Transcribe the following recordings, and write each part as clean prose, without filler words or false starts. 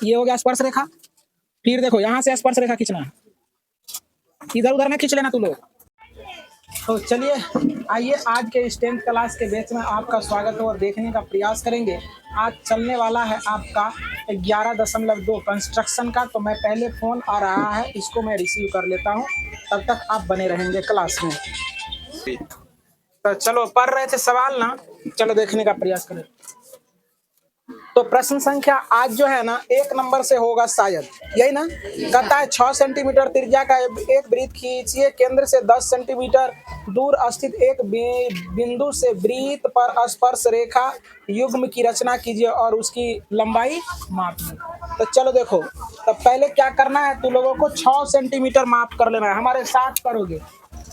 ये हो गया स्पर्श रेखा। फिर देखो यहाँ से स्पर्श रेखा खींचना है, इधर उधर में खींच लेना तू लोग। तो चलिए आइए आज के इस 10th क्लास के बैच में आपका स्वागत है और देखने का प्रयास करेंगे। आज चलने वाला है आपका 11.2 कंस्ट्रक्शन का। तो मैं पहले फ़ोन आ रहा है, इसको मैं रिसीव कर लेता हूँ, तब तक आप बने रहेंगे क्लास में। तो चलो पढ़ रहे थे सवाल ना, चलो देखने का प्रयास करें। तो प्रश्न संख्या आज जो है ना 1 नंबर से होगा शायद, यही ना। कहता है 6 सेंटीमीटर त्रिज्या का एक वृत्त खींचिए, केंद्र से 10 सेंटीमीटर दूर स्थित एक बिंदु से वृत्त पर स्पर्श रेखा युग्म की रचना कीजिए और उसकी लंबाई मापिए। तो चलो देखो, तो पहले क्या करना है, तुम लोगों को 6 सेंटीमीटर माप कर लेना है, हमारे साथ करोगे।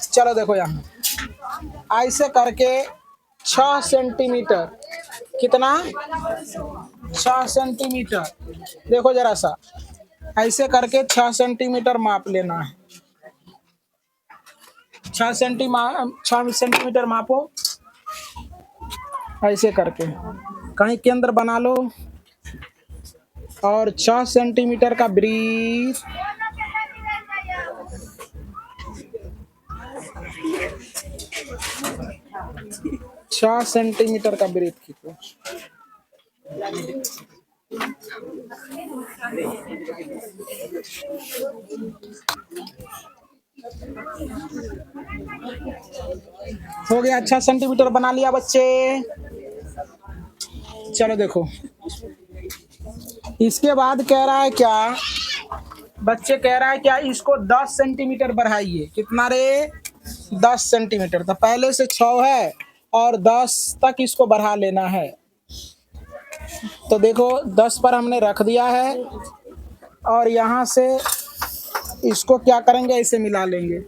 चलो देखो यहाँ ऐसे करके 6 सेंटीमीटर, कितना 6 सेंटीमीटर, देखो जरा सा ऐसे करके 6 सेंटीमीटर माप लेना है। 6 सेंटीमीटर मापो ऐसे करके, कहीं केंद्र बना लो और 6 सेंटीमीटर का वृत्त, छह सेंटीमीटर का वृत्त खींचो। हो गया, 6 सेंटीमीटर बना लिया बच्चे। चलो देखो इसके बाद कह रहा है क्या, बच्चे कह रहा है क्या, इसको 10 सेंटीमीटर बढ़ाइए। कितना रे, 10 सेंटीमीटर। तो पहले से 6 है और 10 तक इसको बढ़ा लेना है। तो देखो 10 पर हमने रख दिया है और यहाँ से इसको क्या करेंगे, ऐसे मिला लेंगे।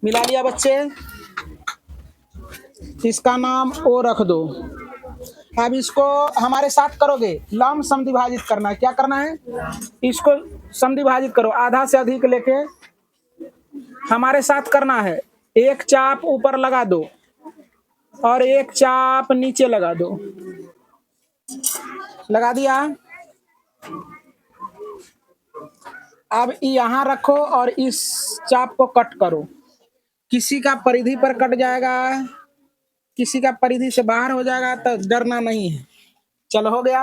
मिला लिया बच्चे, इसका नाम ओ रख दो। अब इसको हमारे साथ करोगे, लंब समद्विभाजित करना है। क्या करना है, इसको समद्विभाजित करो, आधा से अधिक लेके हमारे साथ करना है। एक चाप ऊपर लगा दो और एक चाप नीचे लगा दो। लगा दिया। अब यहाँ रखो और इस चाप को कट करो। किसी का परिधि पर कट जाएगा, किसी का परिधि से बाहर हो जाएगा, तो डरना नहीं है। चलो हो गया।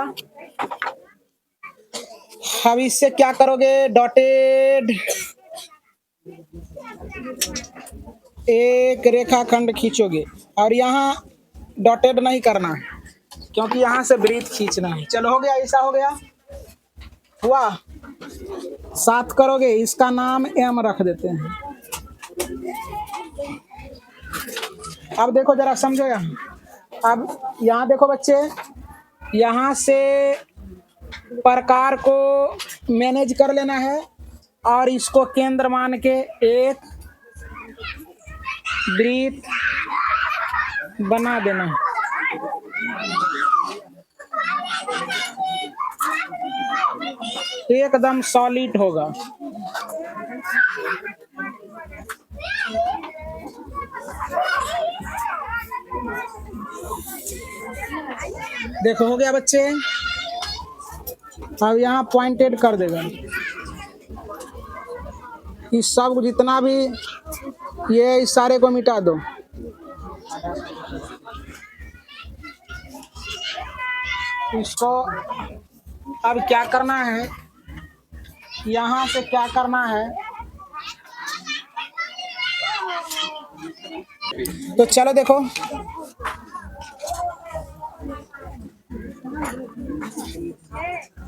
अब इससे क्या करोगे, डॉटेड एक रेखाखंड खींचोगे और यहाँ डॉटेड नहीं करना है क्योंकि यहाँ से वृत्त खींचना है। चलो हो गया, ऐसा हो गया, हुआ। 7 करोगे, इसका नाम एम रख देते हैं। अब देखो जरा समझो यहाँ। अब यहाँ देखो बच्चे, यहाँ से प्रकार को मैनेज कर लेना है और इसको केंद्र मान के एक वृत्त बना देना है। एकदम सॉलिड होगा। देखो हो गया बच्चे। अब यहाँ पॉइंटेड कर देगा, इस सब जितना भी ये इस सारे को मिटा दो। इसको अब क्या करना है, यहाँ से क्या करना है, तो चलो देखो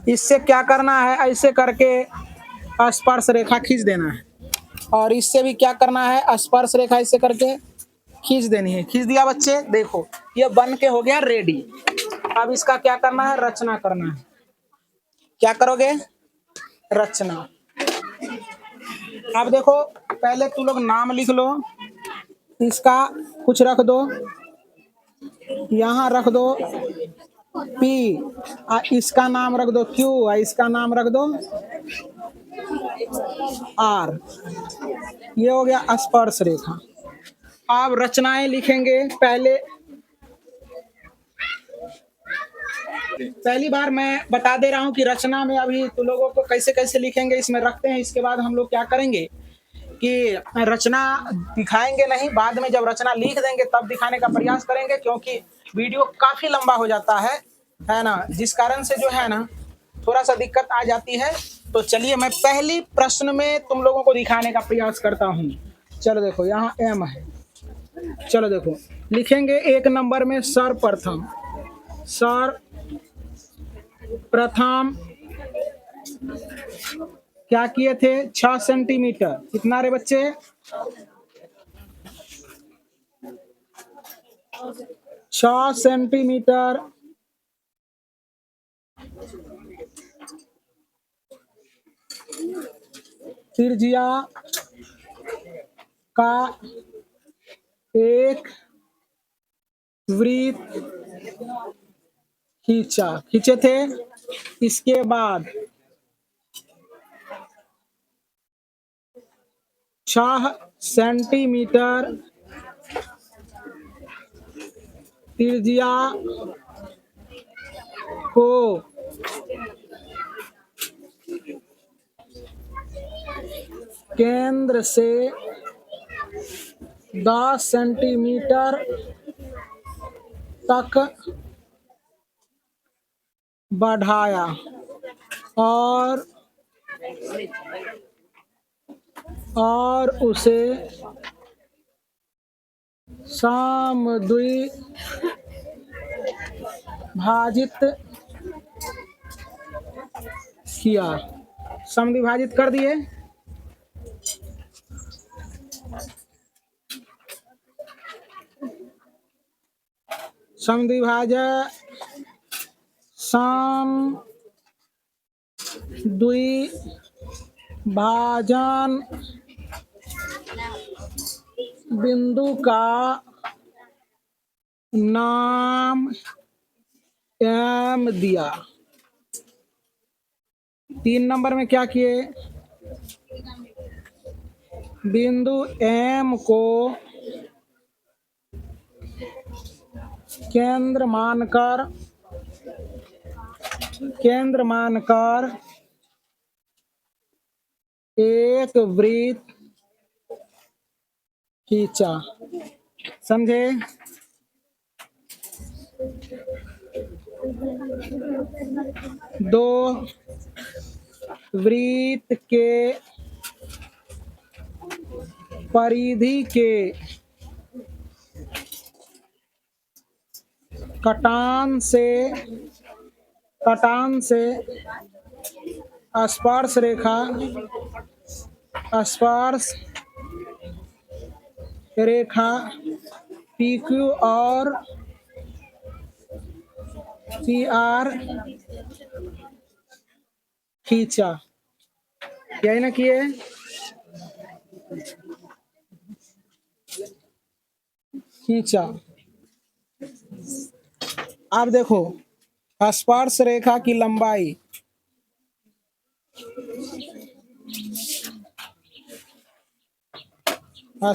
इससे क्या करना है, ऐसे करके स्पर्श रेखा खींच देना है और इससे भी क्या करना है, स्पर्श रेखा ऐसे करके खींच देनी है। खींच दिया बच्चे, देखो ये बन के हो गया रेडी। अब इसका क्या करना है, रचना करना है। क्या करोगे, रचना। अब देखो पहले तू लोग नाम लिख लो, इसका कुछ रख दो, यहाँ रख दो P, इसका नाम रख दो Q, इसका नाम रख दो R। ये हो गया स्पर्श रेखा। अब रचनाएं लिखेंगे। पहले पहली बार मैं बता दे रहा हूँ कि रचना में अभी तो लोगों को कैसे कैसे लिखेंगे इसमें रखते हैं। इसके बाद हम लोग क्या करेंगे कि रचना दिखाएंगे नहीं, बाद में जब रचना लिख देंगे तब दिखाने का प्रयास करेंगे, क्योंकि वीडियो काफी लंबा हो जाता है ना, जिस कारण से जो है ना थोड़ा सा दिक्कत आ जाती है। तो चलिए मैं पहली प्रश्न में तुम लोगों को दिखाने का प्रयास करता हूँ। चलो देखो यहाँ एम है। चलो देखो लिखेंगे एक नंबर में सर्वप्रथम। सर्वप्रथम क्या किए थे? 6 सेंटीमीटर। कितना रे बच्चे? 6 सेंटीमीटर त्रिज्या का एक वृत्त खींचे थे। इसके बाद 6 सेंटीमीटर त्रिज्या को केंद्र से 10 सेंटीमीटर तक बढ़ाया और उसे समद्विभाजित किया। समद्विभाजित कर दिए। समद्विभाजन बिंदु का नाम एम दिया। 3 नंबर में क्या किए? बिंदु एम को केंद्र मानकर एक वृत्त खींचा। समझे? दो वृत्त के परिधि के कटान से स्पर्श रेखा PQ और PR खींचा। यही ना किए? खींचा। अब देखो स्पर्श रेखा की लंबाई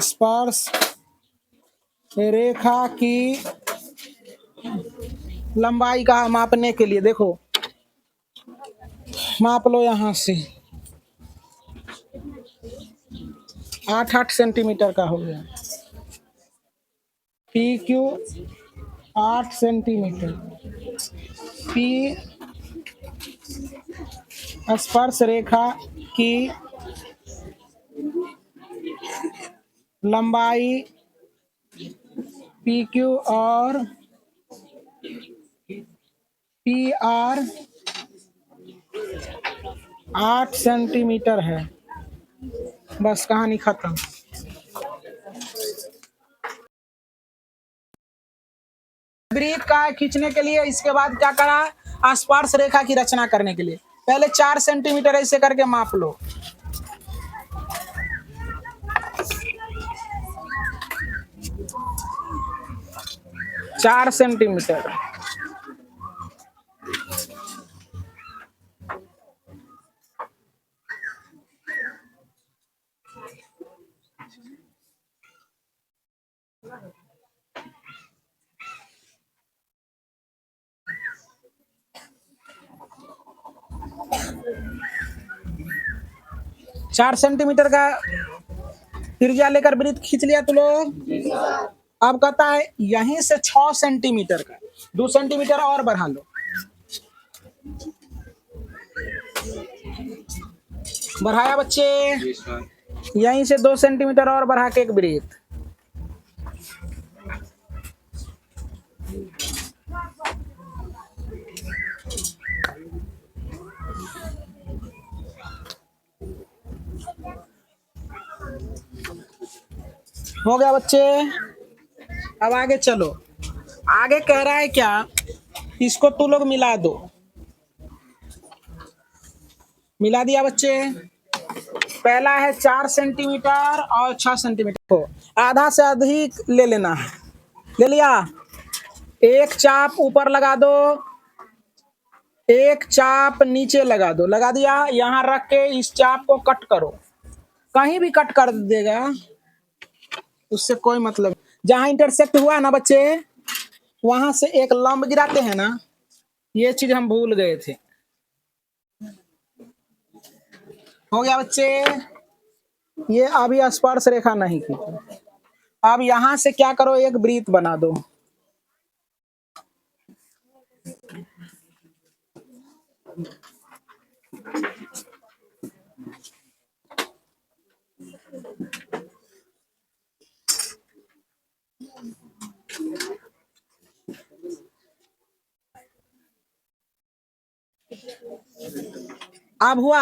स्पर्श रेखा की लंबाई का मापने के लिए देखो माप लो यहाँ से 8 सेंटीमीटर का हो गया। PQ 8 centimetre. P स्पर्श रेखा की लंबाई PQ और PR 8 सेंटीमीटर है। बस कहानी खत्म। वृत्त का खींचने के लिए इसके बाद क्या करा? स्पर्श रेखा की रचना करने के लिए पहले 4 सेंटीमीटर ऐसे करके माप लो। चार सेंटीमीटर। 4 सेंटीमीटर का त्रिज्या लेकर वृत्त खींच लिया तू लोग। अब कहता है यहीं से 6 सेंटीमीटर का 2 सेंटीमीटर और बढ़ा लो। बढ़ाया बच्चे, यहीं से 2 सेंटीमीटर और बढ़ा के एक वृत्त। हो गया बच्चे। अब आगे चलो, आगे कह रहा है क्या, इसको तू लोग मिला दो। मिला दिया बच्चे। पहला है 4 सेंटीमीटर और 6 सेंटीमीटर को आधा से अधिक ले लेना है। ले लिया। एक चाप ऊपर लगा दो, एक चाप नीचे लगा दो। लगा दिया। यहाँ रख के इस चाप को कट करो। कहीं भी कट कर देगा, उससे कोई मतलब। जहां इंटरसेक्ट हुआ ना बच्चे, वहां से एक लंब गिराते हैं ना। ये चीज हम भूल गए थे। हो गया बच्चे। ये अभी स्पर्श रेखा नहीं खींची। अब यहां से क्या करो, एक वृत्त बना दो। अब हुआ,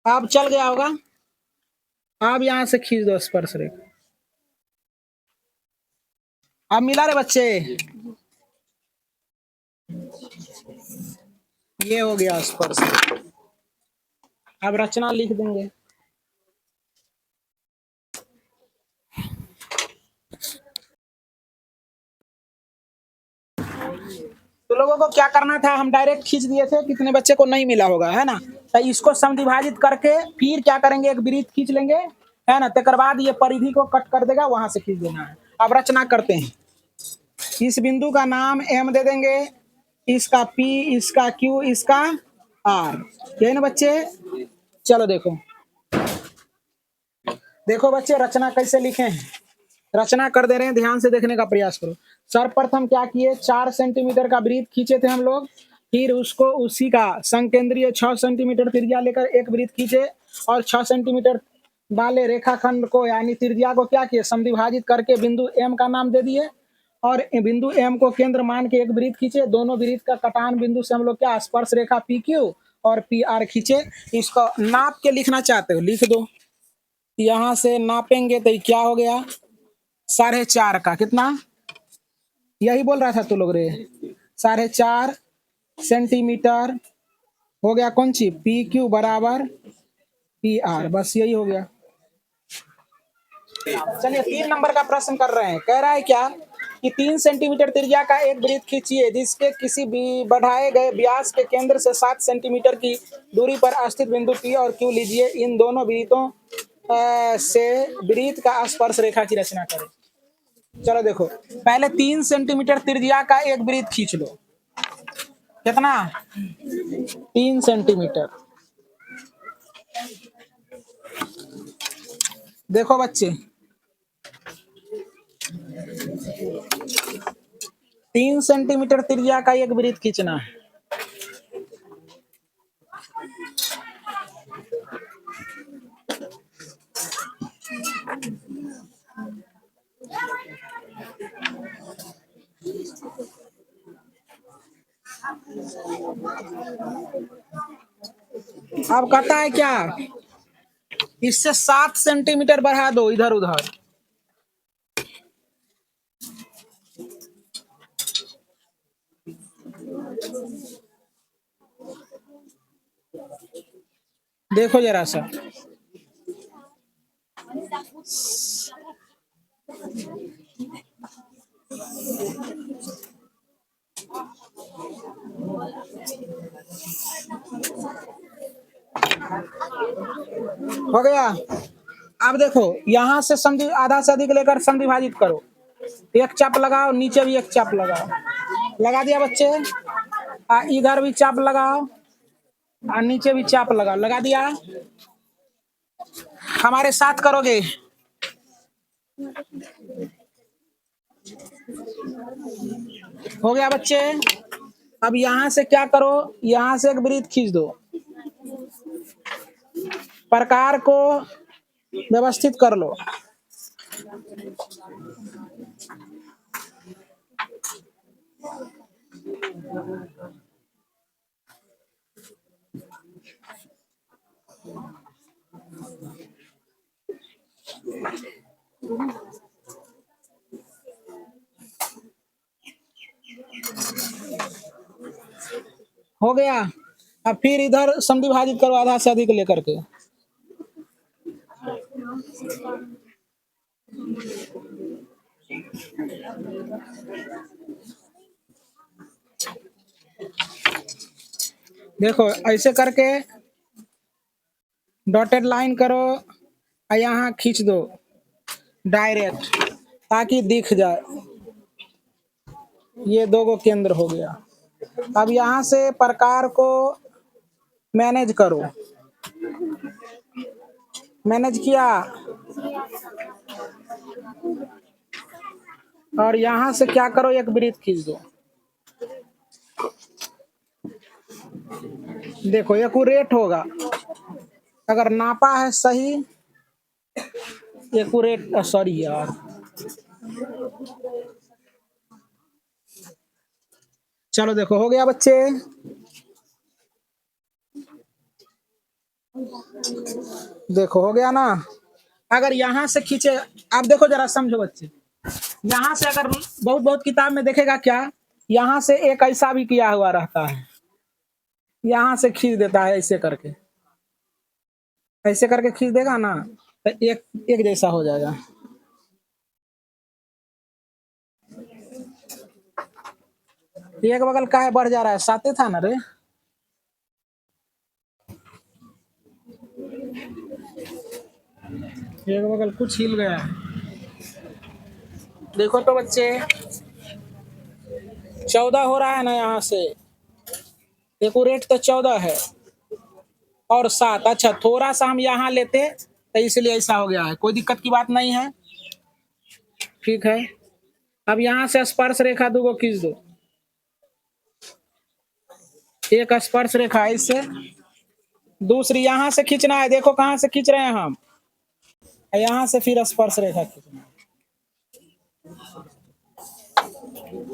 अब चल गया होगा। अब यहां से खींच दो स्पर्श रेखा। अब मिला रे बच्चे। ये हो गया स्पर्श। अब रचना लिख देंगे। तो लोगों को क्या करना था, हम डायरेक्ट खींच दिए थे, कितने बच्चे को नहीं मिला होगा, है ना। तो इसको समद्विभाजित करके फिर क्या करेंगे, एक वृत्त खींच लेंगे, है ना। तकर बाद ये परिधि को कट कर देगा, वहां से खींच देना है। अब रचना करते हैं। इस बिंदु का नाम एम दे देंगे, इसका पी, इसका क्यू, इसका आर। यही ना बच्चे। चलो देखो, देखो बच्चे रचना कैसे लिखे हैं। रचना कर दे रहे हैं, ध्यान से देखने का प्रयास करो। सर्वप्रथम क्या किए, 4 सेंटीमीटर का वृत्त खींचे थे हम लोग। फिर उसको उसी का संकेंद्रीय 6 सेंटीमीटर त्रिज्या लेकर एक वृत्त खींचे, और 6 सेंटीमीटर वाले रेखाखंड को यानी त्रिज्या को क्या किए, समद्विभाजित करके बिंदु एम का नाम दे दिए, और बिंदु एम को केंद्र मान के एक वृत्त खींचे। दोनों वृत्त का कटान बिंदु से हम लोग क्या, स्पर्श रेखा पी क्यू और पी आर खींचे। इसको नाप के लिखना चाहते हो, लिख दो। यहां से नापेंगे तो क्या हो गया, 4.5 का कितना, यही बोल रहा था तू लोग रे। 4.5 सेंटीमीटर हो गया। कौन सी, पी क्यू बराबर पी आर, बस यही हो गया। चलिए 3 नंबर का प्रश्न कर रहे हैं। कह रहा है क्या कि 3 सेंटीमीटर त्रिज्या का एक वृत्त खींचिए, जिसके किसी भी बढ़ाए गए व्यास के केंद्र से 7 सेंटीमीटर की दूरी पर स्थित बिंदु पी और क्यू लीजिए। इन दोनों वृत्तों से वृत्त का स्पर्श रेखा की रचना करें। चलो देखो, पहले 3 सेंटीमीटर त्रिज्या का एक वृत्त खींच लो। कितना, 3 सेंटीमीटर। देखो बच्चे, 3 सेंटीमीटर त्रिज्या का एक वृत्त खींचना है। अब कहता है क्या, इससे 7 सेंटीमीटर बढ़ा दो इधर उधर। देखो जरा सा, हो गया। अब देखो, यहां से समझी आधा से अधिक लेकर समद्विभाजित करो। एक चाप लगाओ, नीचे भी एक चाप लगाओ। लगा दिया बच्चे। इधर भी चाप लगाओ और नीचे भी चाप लगाओ। लगा दिया। हमारे साथ करोगे। हो गया बच्चे। अब यहां से क्या करो, यहां से एक वृत्त खींच दो, प्रकार को व्यवस्थित कर लो। हो गया। अब फिर इधर समद्वि भाजित करो आधा से अधिक लेकर के। देखो ऐसे करके डॉटेड लाइन करो और यहाँ खींच दो डायरेक्ट, ताकि दिख जाए। ये दो गो केंद्र हो गया। अब यहाँ से प्रकार को मैनेज करो। मैनेज किया और यहाँ से क्या करो, एक वृत्त खींच दो। देखो एक्यूरेट होगा अगर नापा है सही। एक्यूरेट, सॉरी यार, चलो देखो हो गया बच्चे। देखो हो गया ना। अगर यहाँ से खींचे, आप देखो जरा समझो बच्चे, यहाँ से अगर बहुत बहुत किताब में देखेगा क्या, यहाँ से एक ऐसा भी किया हुआ रहता है, यहाँ से खींच देता है ऐसे करके। ऐसे करके खींच देगा ना तो एक एक जैसा हो जाएगा। एक बगल का है बढ़ जा रहा है, साथे था ना रे। एक बगल कुछ हिल गया है। देखो तो बच्चे 14 हो रहा है ना, यहाँ से एक्यूरेट तो 14 है और 7। अच्छा थोड़ा सा हम यहाँ लेते तो इसलिए ऐसा हो गया है, कोई दिक्कत की बात नहीं है, ठीक है। अब यहाँ से स्पर्श रेखा दो को खींच दो। एक स्पर्श रेखा इससे, दूसरी यहाँ से खींचना है। देखो कहाँ से खींच रहे हैं हम, यहाँ से फिर स्पर्श रेखा खींचना है।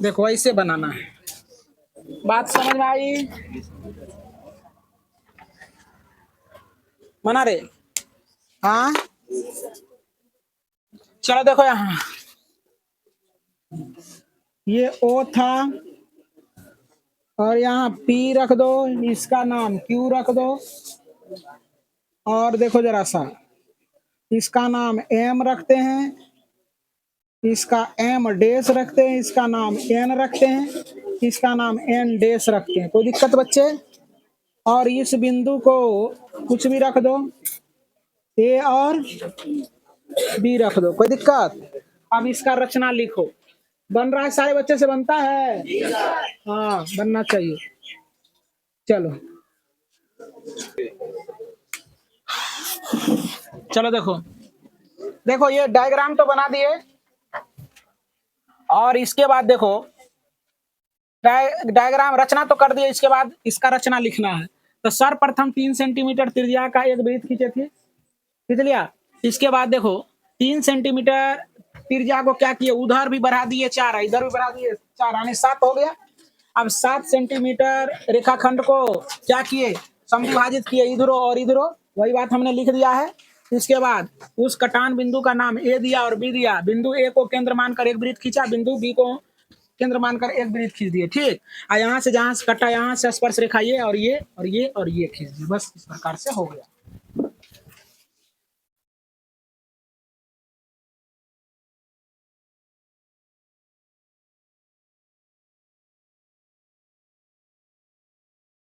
देखो ऐसे बनाना है। बात समझ में आई? मना रे? हाँ चलो देखो यहाँ, ये ओ था और यहाँ पी रख दो, इसका नाम क्यू रख दो, और देखो जरा सा इसका नाम एम रखते हैं, इसका एम डैश रखते हैं, इसका नाम एन रखते हैं, इसका नाम एन डैश रखते हैं। कोई दिक्कत बच्चे? और इस बिंदु को कुछ भी रख दो, ए और बी रख दो, कोई दिक्कत? अब इसका रचना लिखो। बन रहा है? सारे बच्चे से बनता है? हाँ बनना चाहिए। चलो चलो देखो, देखो ये डायग्राम तो बना दिए और इसके बाद देखो डायग्राम रचना तो कर दिए, इसके बाद इसका रचना लिखना है। तो सर्वप्रथम 3 सेंटीमीटर त्रिज्या का एक वृत्त खींचे थे, खींच लिया। इसके बाद देखो 3 सेंटीमीटर त्रिज्या को क्या किए, उधर भी बढ़ा दिए 4, इधर भी बढ़ा दिए 4, यानी 7 हो गया। अब 7 सेंटीमीटर रेखाखंड को क्या किए, समविभाजित किए इधरो और इधरो, वही बात हमने लिख दिया है। इसके बाद उस कटान बिंदु का नाम ए दिया और बी दिया। बिंदु ए को केंद्र मानकर एक वृत्त खींचा, बिंदु बी को केंद्र मानकर एक वृत्त खींच दिए, ठीक। और यहाँ से जहाँ से कटा यहाँ से स्पर्श रेखा ये और ये और ये और ये खींच दिए, बस इस प्रकार से हो गया।